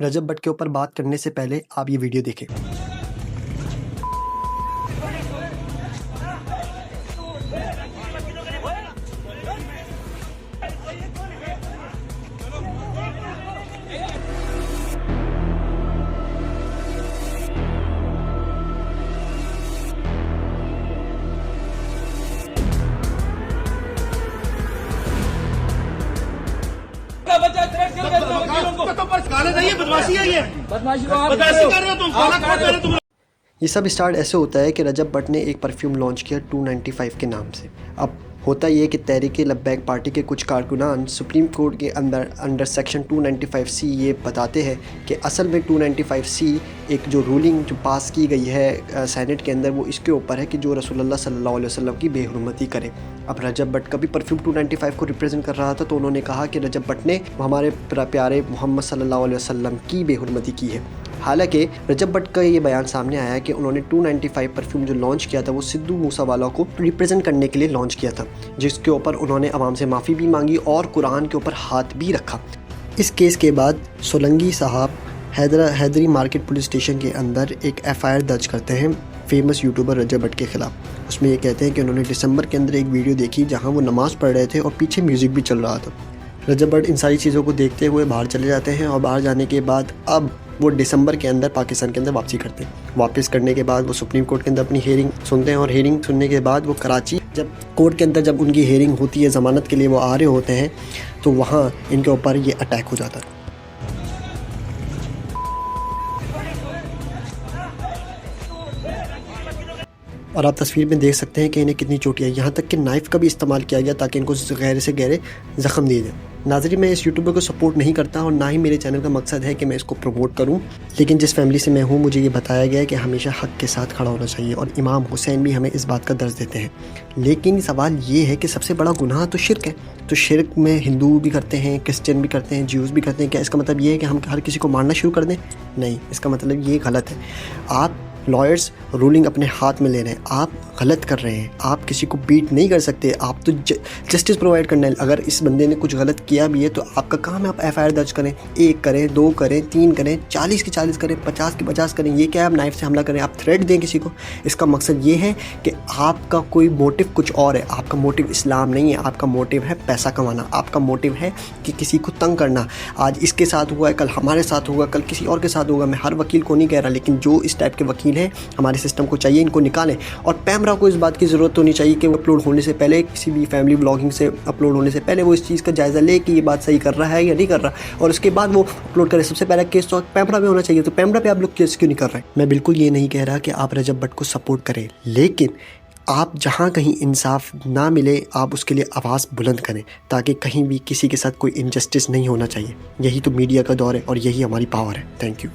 रजब भट्ट के ऊपर बात करने से पहले आप ये वीडियो देखें। ये सब स्टार्ट ऐसे होता है कि रजब भट्ट ने एक परफ्यूम लॉन्च किया 295 के नाम से। अब होता ये कि तहरीक लब्बैक पार्टी के कुछ कारकुनान सुप्रीम कोर्ट के अंडर सेक्शन 295C ये बताते हैं कि असल में 295C एक जो रूलिंग जो पास की गई है सेनेट के अंदर, वो इसके ऊपर है कि जो रसूलुल्लाह सल्लल्लाहु अलैहि वसल्लम की बेहुरमती करे। अब रजब भट्ट का भी परफ्यूम 295 को रिप्रेजेंट कर रहा था, तो उन्होंने कहा कि रजब भट्ट ने हमारे प्यारे मोहम्मद सल्लल्लाहु अलैहि वसल्लम की बेहुरमती की है। हालांकि रजब भट्ट का ये बयान सामने आया कि उन्होंने 295 परफ्यूम जो लॉन्च किया था वो सिद्धू मूसावाला को रिप्रेजेंट करने के लिए लॉन्च किया था, जिसके ऊपर उन्होंने आवाम से माफ़ी भी मांगी और कुरान के ऊपर हाथ भी रखा। इस केस के बाद सोलंकी साहब हैदरी मार्केट पुलिस स्टेशन के अंदर एक FIR दर्ज करते हैं फेमस यूट्यूबर रजब भट्ट के ख़िलाफ़। उसमें ये कहते हैं कि उन्होंने दिसंबर के अंदर एक वीडियो देखी जहाँ वो नमाज़ पढ़ रहे थे और पीछे म्यूज़िक भी चल रहा था। रजब भट्ट इन सारी चीज़ों को देखते हुए बाहर चले जाते हैं और बाहर जाने के बाद अब वो दिसंबर के अंदर पाकिस्तान के अंदर वापसी करते हैं। वापस करने के बाद वो सुप्रीम कोर्ट के अंदर अपनी हेयरिंग सुनते हैं और हेयरिंग सुनने के बाद वो कराची जब कोर्ट के अंदर जब उनकी हेयरिंग होती है, ज़मानत के लिए वो आ रहे होते हैं, तो वहाँ इनके ऊपर ये अटैक हो जाता है। और आप तस्वीर में देख सकते हैं कि इन्हें कितनी चोटें आई, यहाँ तक कि नाइफ़ का भी इस्तेमाल किया गया ताकि इनको गहरे से गहरे ज़ख्म दिए जाए। नाज़रीन, मैं इस यूट्यूबर को सपोर्ट नहीं करता और ना ही मेरे चैनल का मकसद है कि मैं इसको प्रमोट करूं, लेकिन जिस फैमिली से मैं हूं मुझे ये बताया गया है कि हमेशा हक़ के साथ खड़ा होना चाहिए और इमाम हुसैन भी हमें इस बात का दर्ज देते हैं। लेकिन सवाल ये है कि सबसे बड़ा गुनाह तो शिर्क है, तो शिर्क में हिंदू भी करते हैं, क्रिश्चियन भी करते हैं, ज्यूज़ भी करते हैं। क्या इसका मतलब ये है कि हम हर किसी को मारना शुरू कर दें? नहीं, इसका मतलब ये गलत है। आप लॉयर्स रूलिंग अपने हाथ में ले रहे हैं, आप गलत कर रहे हैं, आप किसी को बीट नहीं कर सकते, आप तो जस्टिस प्रोवाइड करना है। अगर इस बंदे ने कुछ गलत किया भी है तो आपका काम है आप FIR दर्ज करें, 1 करें, 2 करें, 3 करें, 40 की 40 करें, 50 की 50 करें। ये क्या है आप नाइफ से हमला करें, आप थ्रेट दें किसी को? इसका मकसद ये है कि आपका कोई मोटिव कुछ और है। आपका मोटिव इस्लाम नहीं है, आपका मोटिव है पैसा कमाना, आपका मोटिव है कि किसी को तंग करना। आज इसके साथ हुआ है, कल हमारे साथ होगा, कल किसी और के साथ होगा। मैं हर वकील को नहीं कह रहा, लेकिन जो इस टाइप के वकील हैं हमारे सिस्टम को चाहिए इनको निकालें। और पैमरा को इस बात की ज़रूरत होनी चाहिए कि वो अपलोड होने से पहले, किसी भी फैमिली ब्लॉगिंग से अपलोड होने से पहले वो इस चीज़ का जायज़ा ले कि ये बात सही कर रहा है या नहीं कर रहा, और उसके बाद वो अपलोड करे। सबसे पहला केस तो पैमरा में होना चाहिए, तो पैमरा पे आप लोग केस क्यों नहीं कर रहे हैं? मैं बिल्कुल ये नहीं कह रहा कि आप रजब भट्ट को सपोर्ट करें, लेकिन आप जहाँ कहीं इंसाफ ना मिले आप उसके लिए आवाज़ बुलंद करें, ताकि कहीं भी किसी के साथ कोई इनजस्टिस नहीं होना चाहिए। यही तो मीडिया का दौर है और यही हमारी पावर है। Thank you.